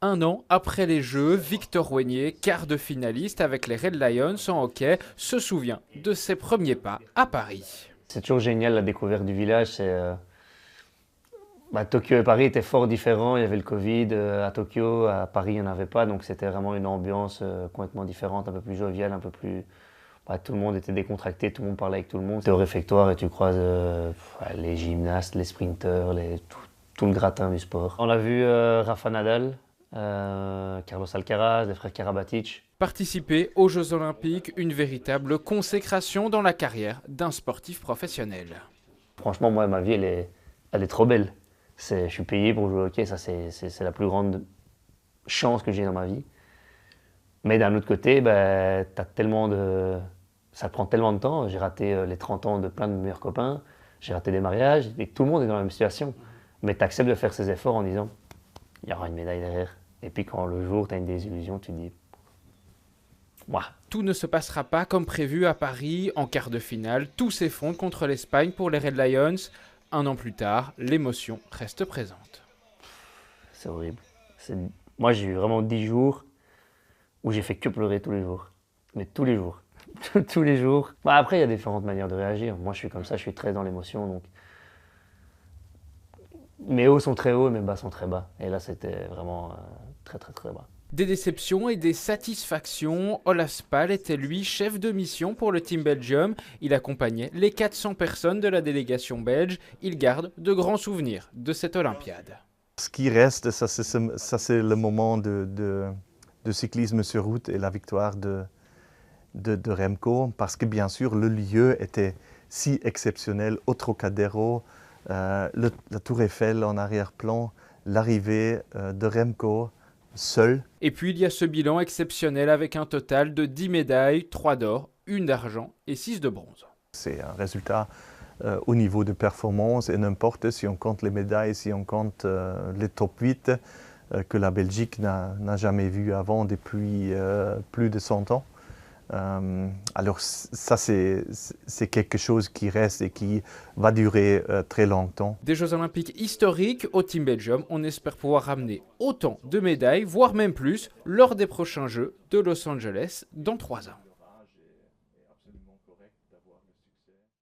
Un an après les Jeux, Victor Wenier, quart de finaliste avec les Red Lions en hockey, se souvient de ses premiers pas à Paris. C'est toujours génial la découverte du village. Tokyo et Paris étaient fort différents. Il y avait le Covid à Tokyo, à Paris il n'y en avait pas, donc c'était vraiment une ambiance complètement différente, un peu plus joviale, un peu plus. Tout le monde était décontracté, tout le monde parlait avec tout le monde. Tu es au réfectoire et tu croises les gymnastes, les sprinteurs, tout le gratin du sport. On a vu Rafa Nadal, Carlos Alcaraz, les frères Karabatic. Participer aux Jeux Olympiques, une véritable consécration dans la carrière d'un sportif professionnel. Franchement, moi, ma vie, elle est trop belle. Je suis payé pour jouer au hockey, ça c'est la plus grande chance que j'ai dans ma vie. Mais d'un autre côté, ça te prend tellement de temps. J'ai raté les 30 ans de plein de meilleurs copains, j'ai raté des mariages, et tout le monde est dans la même situation. Mais tu acceptes de faire ces efforts en disant, il y aura une médaille derrière. Et puis quand le jour, tu as une désillusion, tu te dis, ouah. Tout ne se passera pas comme prévu à Paris. En quart de finale, tout s'effondre contre l'Espagne pour les Red Lions. Un an plus tard, l'émotion reste présente. C'est horrible. Moi, j'ai eu vraiment 10 jours où j'ai fait que pleurer tous les jours. Mais tous les jours. Tous les jours. Après, il y a différentes manières de réagir. Moi, je suis comme ça, je suis très dans l'émotion. Donc, mes hauts sont très hauts et mes bas sont très bas. Et là, c'était vraiment très, très, très bas. Des déceptions et des satisfactions. Olaf Spal était lui chef de mission pour le Team Belgium. Il accompagnait les 400 personnes de la délégation belge. Il garde de grands souvenirs de cette Olympiade. Ce qui reste, ça c'est le moment de cyclisme sur route et la victoire de Remco, parce que bien sûr le lieu était si exceptionnel, au Trocadéro, la tour Eiffel en arrière-plan, l'arrivée de Remco seul. Et puis il y a ce bilan exceptionnel avec un total de 10 médailles, 3 d'or, 1 d'argent et 6 de bronze. C'est un résultat au niveau de performance et n'importe si on compte les médailles, si on compte les top 8 que la Belgique n'a jamais vu avant depuis plus de 100 ans. Alors ça c'est quelque chose qui reste et qui va durer très longtemps. Des Jeux Olympiques historiques au Team Belgium, on espère pouvoir ramener autant de médailles, voire même plus, lors des prochains Jeux de Los Angeles dans 3 ans.